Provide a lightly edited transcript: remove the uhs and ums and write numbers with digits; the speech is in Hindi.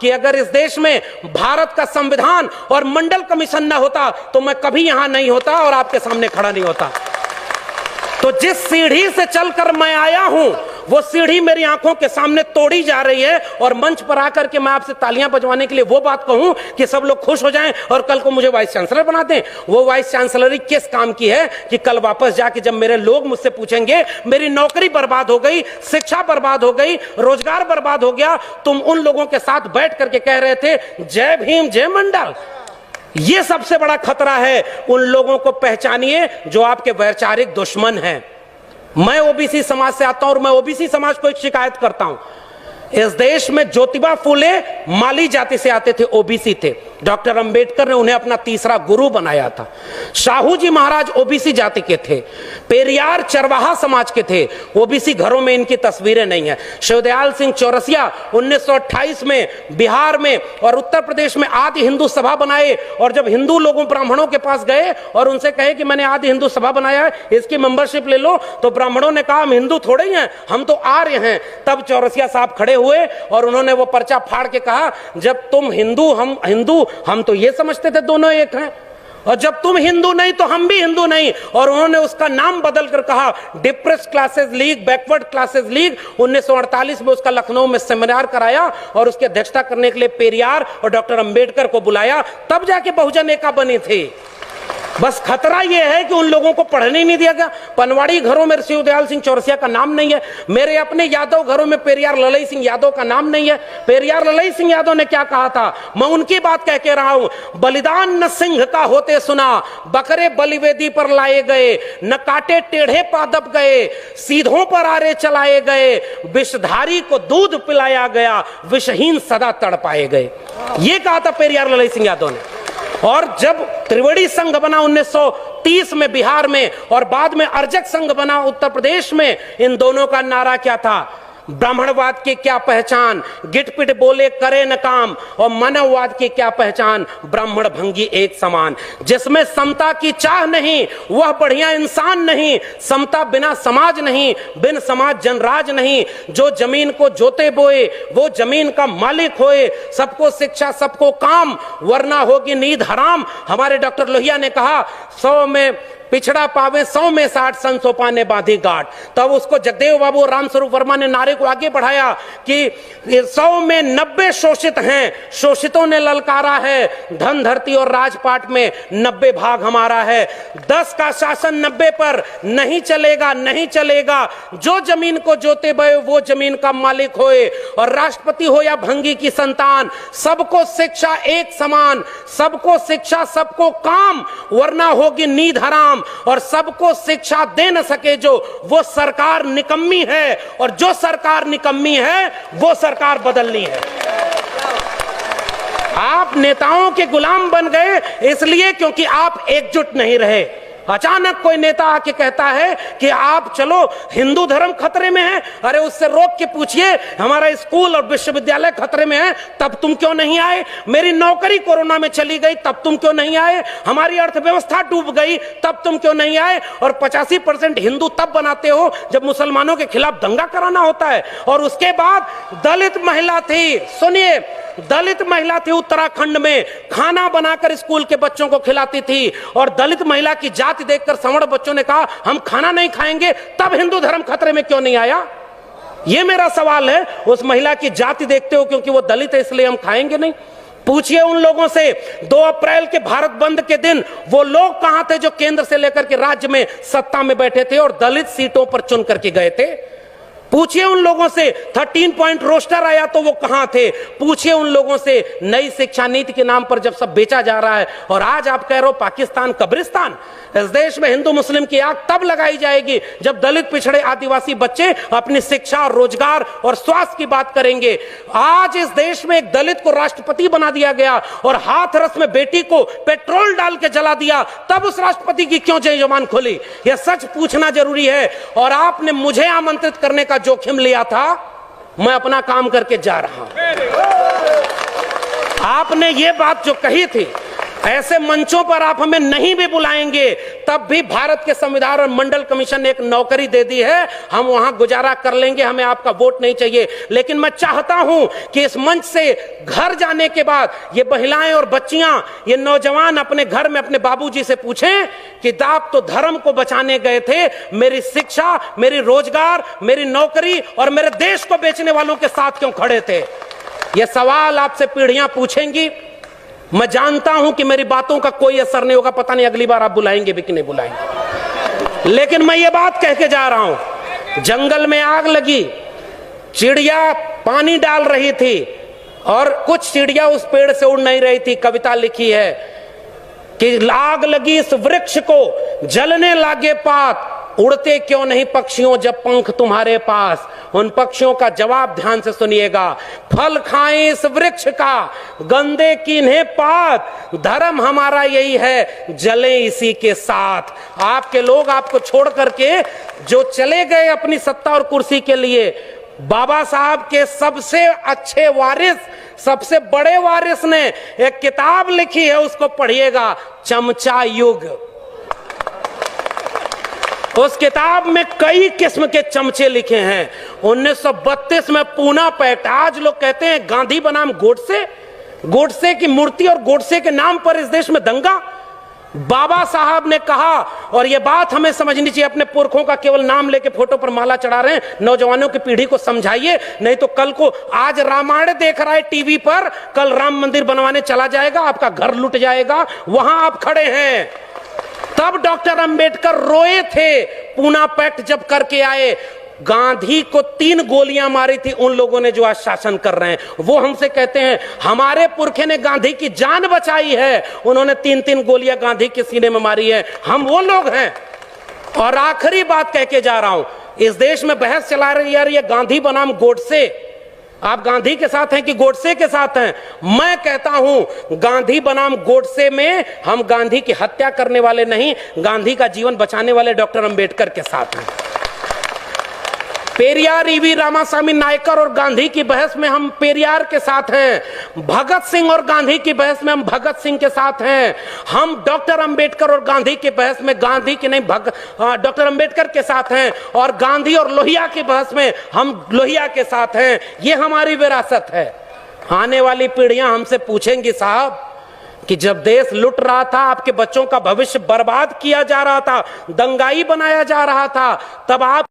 कि अगर इस देश में भारत का संविधान और मंडल कमीशन न होता तो मैं कभी यहां नहीं होता और आपके सामने खड़ा नहीं होता। तो जिस सीढ़ी से चलकर मैं आया हूं वो सीढ़ी मेरी आंखों के सामने तोड़ी जा रही है, और मंच पर आकर के मैं आपसे तालियां बजवाने के लिए वो बात कहूं कि सब लोग खुश हो जाएं और कल को मुझे वाइस चांसलर बना दें। वो वाइस चांसलरी किस काम की है कि कल वापस जाके जब मेरे लोग मुझसे पूछेंगे मेरी नौकरी बर्बाद हो गई, शिक्षा बर्बाद हो गई, रोजगार बर्बाद हो गया, तुम उन लोगों के साथ बैठ करके कह रहे थे जय भीम जय मंडल। ये सबसे बड़ा खतरा है। उन लोगों को पहचानिए जो आपके वैचारिक दुश्मन हैं। मैं ओबीसी समाज से आता हूं और मैं ओबीसी समाज को एक शिकायत करता हूं। इस देश में ज्योतिबा फूले माली जाति से आते थे, ओबीसी थे। डॉक्टर अंबेडकर ने उन्हें अपना तीसरा गुरु बनाया था। शाहू जी महाराज ओबीसी जाति के थे। पेरियार चरवाहा समाज के थे। ओबीसी घरों में इनकी तस्वीरें नहीं है। शिवदयाल सिंह चौरसिया 1928 में बिहार में और उत्तर प्रदेश में आदि हिंदू सभा बनाए, और जब हिंदू लोगों ब्राह्मणों के पास गए और उनसे कहे कि मैंने आदि हिंदू सभा बनाया है, इसकी मेंबरशिप ले लो, तो ब्राह्मणों ने कहा हम हिंदू थोड़े ही हैं, हम तो आर्य हैं। तब चौरसिया साहब खड़े हुए और उन्होंने वो पर्चा फाड़ के कहा जब तुम हिंदू हम हिंदू, हम तो ये समझते थे दोनों एक हैं, और जब तुम हिंदू नहीं तो हम भी हिंदू नहीं। और उन्होंने उसका नाम बदल कर कहा depressed classes league, backward classes league. 1948 में उसका लखनऊ में सेमिनार कराया और उसकी अध्यक्षता करने के लिए पेरियार और डॉक्टर अंबेडकर को बुलाया, तब जाके बहुजन एका बनी थी। बस खतरा यह है कि उन लोगों को पढ़ने ही नहीं दिया गया। पनवाड़ी घरों में शिवदयाल सिंह चौरसिया का नाम नहीं है। मेरे अपने यादव घरों में पेरियार ललई सिंह यादव का नाम नहीं है। पेरियार ललई सिंह यादव ने क्या कहा था, मैं उनकी बात कह के रहा हूं, बलिदान न सिंह का होते सुना, बकरे बलिवेदी पर लाए गए, न काटे टेढ़े पादप गए, सीधों पर आरे चलाए गए, विषधारी को दूध पिलाया गया, विषहीन सदा तड़पाए गए। ये कहा था पेरियार ललई सिंह यादव ने। और जब त्रिवेणी संघ बना 1930 में बिहार में, और बाद में अर्जक संघ बना उत्तर प्रदेश में, इन दोनों का नारा क्या था, ब्राह्मणवाद की क्या पहचान, गिटपिट बोले करे न काम, और मानववाद की क्या पहचान, ब्राह्मण भंगी एक समान। जिसमें समता की चाह नहीं वह बढ़िया इंसान नहीं, समता बिना समाज नहीं, बिन समाज जनराज नहीं। जो जमीन को जोते बोए वो जमीन का मालिक होए, सबको शिक्षा सबको काम, वरना होगी नींद हराम। हमारे डॉक्टर लोहिया ने कहा 100 में पिछड़ा पावे 100 में 60, सन सोपा ने बांधी गांठ। तब उसको जगदेव बाबू रामस्वरूप वर्मा ने नारे को आगे बढ़ाया कि 100 में 90 शोषित हैं, शोषितों ने ललकारा है, धन धरती और राजपाट में 90 भाग हमारा है। 10 का शासन 90 पर नहीं चलेगा, नहीं चलेगा। जो जमीन को जोते बये वो जमीन का मालिक होए, और राष्ट्रपति हो या भंगी की संतान, सबको शिक्षा एक समान, सबको शिक्षा सबको काम, वरना होगी नींद हराम। और सबको शिक्षा दे न सके जो, वो सरकार निकम्मी है, और जो सरकार निकम्मी है वो सरकार बदलनी है। आप नेताओं के गुलाम बन गए इसलिए क्योंकि आप एकजुट नहीं रहे। अचानक कोई नेता आके कहता है कि आप चलो हिंदू धर्म खतरे में है, अरे उससे रोक के पूछिए हमारा स्कूल और विश्वविद्यालय खतरे में है, तब तुम क्यों नहीं आए? मेरी नौकरी कोरोना में चली गई, तब तुम क्यों नहीं आए? हमारी अर्थव्यवस्था डूब गई, तब तुम क्यों नहीं आए? और 85% हिंदू तब बनाते हो जब मुसलमानों के खिलाफ दंगा कराना होता है। और उसके बाद दलित महिला थी, सुनिए, दलित महिला थी उत्तराखंड में, खाना बनाकर स्कूल के बच्चों को खिलाती थी, और दलित महिला की जाति देखकर सवर्ण बच्चों ने कहा हम खाना नहीं खाएंगे, तब हिंदू धर्म खतरे में क्यों नहीं आया? यह मेरा सवाल है। उस महिला की जाति देखते हो क्योंकि वो दलित है इसलिए हम खाएंगे नहीं? पूछिए उन लोगों से 2 अप्रैल के भारत बंद के दिन वो लोग कहां थे जो केंद्र से लेकर के राज्य में सत्ता में बैठे थे और दलित सीटों पर चुन करके गए थे? पूछिए उन लोगों से 13 पॉइंट रोस्टर आया तो वो कहां थे? पूछिए उन लोगों से नई शिक्षा नीति के नाम पर जब सब बेचा जा रहा है, और आज आप कह रहे हो पाकिस्तान कब्रिस्तान। इस देश में हिंदू मुस्लिम की आग तब लगाई जाएगी जब दलित पिछड़े आदिवासी बच्चे अपनी शिक्षा और रोजगार और स्वास्थ्य की बात करेंगे। आज इस देश में एक दलित को राष्ट्रपति बना दिया गया और हाथरस में बेटी को पेट्रोल डाल के जला दिया, तब उस राष्ट्रपति की क्यों जय जवान खोली? यह सच पूछना जरूरी है। और आपने मुझे आमंत्रित करने का जोखिम लिया था, मैं अपना काम करके जा रहा हूं। आपने ये बात जो कही थी, ऐसे मंचों पर आप हमें नहीं भी बुलाएंगे तब भी भारत के संविधान और मंडल कमीशन ने एक नौकरी दे दी है, हम वहां गुजारा कर लेंगे, हमें आपका वोट नहीं चाहिए। लेकिन मैं चाहता हूं कि इस मंच से घर जाने के बाद ये महिलाएं और बच्चियां, ये नौजवान अपने घर में अपने बाबूजी से पूछें कि आप तो धर्म को बचाने गए थे, मेरी शिक्षा, मेरी रोजगार, मेरी नौकरी और मेरे देश को बेचने वालों के साथ क्यों खड़े थे? ये सवाल आपसे पीढ़ियां पूछेंगी। मैं जानता हूं कि मेरी बातों का कोई असर नहीं होगा, पता नहीं अगली बार आप बुलाएंगे भी कि नहीं बुलाएंगे। लेकिन मैं ये बात कह के जा रहा हूं, जंगल में आग लगी, चिड़िया पानी डाल रही थी और कुछ चिड़िया उस पेड़ से उड़ नहीं रही थी। कविता लिखी है कि आग लगी इस वृक्ष को, जलने लागे पात, उड़ते क्यों नहीं पक्षियों जब पंख तुम्हारे पास। उन पक्षियों का जवाब ध्यान से सुनिएगा, फल खाएं इस वृक्ष का, गंदे कीन्हे पात, धर्म हमारा यही है, जले इसी के साथ। आपके लोग आपको छोड़ करके जो चले गए अपनी सत्ता और कुर्सी के लिए, बाबा साहब के सबसे अच्छे वारिस, सबसे बड़े वारिस ने एक किताब लिखी है, उसको पढ़िएगा, चमचा युग। उस किताब में कई किस्म के चमचे लिखे हैं। 1932 में पूना पैक्ट, आज लोग कहते हैं गांधी बनाम गोडसे, गोडसे की मूर्ति और गोडसे के नाम पर इस देश में दंगा। बाबा साहब ने कहा, और यह बात हमें समझनी चाहिए, अपने पुरखों का केवल नाम लेके फोटो पर माला चढ़ा रहे हैं, नौजवानों की पीढ़ी को समझाइए, नहीं तो कल को आज रामायण देख रहा है टीवी पर, कल राम मंदिर बनवाने चला जाएगा, आपका घर लुट जाएगा, वहां आप खड़े हैं। तब डॉक्टर अंबेडकर रोए थे, पूना पैक्ट जब करके आए। गांधी को 3 गोलियां मारी थी उन लोगों ने जो आज शासन कर रहे हैं। वो हमसे कहते हैं हमारे पुरखे ने गांधी की जान बचाई है, उन्होंने 3-3 गोलियां गांधी के सीने में मारी है, हम वो लोग हैं। और आखिरी बात कह के जा रहा हूं, इस देश में बहस चला रही है गांधी बनाम गोडसे, आप गांधी के साथ हैं कि गोडसे के साथ हैं? मैं कहता हूं गांधी बनाम गोडसे में हम गांधी की हत्या करने वाले नहीं, गांधी का जीवन बचाने वाले डॉक्टर अंबेडकर के साथ हैं। पेरियार ईवी रामास्वामी नायकर और गांधी की बहस में हम पेरियार के साथ हैं, भगत सिंह और गांधी की बहस में हम भगत सिंह के साथ हैं, हम डॉक्टर अंबेडकर और गांधी की बहस में गांधी की नहीं डॉक्टर अंबेडकर के साथ हैं, और गांधी और लोहिया की बहस में हम लोहिया के साथ हैं। ये हमारी विरासत है। आने वाली पीढ़ियां हमसे पूछेंगी, साहब कि जब देश लुट रहा था, आपके बच्चों का भविष्य बर्बाद किया जा रहा था, दंगाई बनाया जा रहा था, तब आप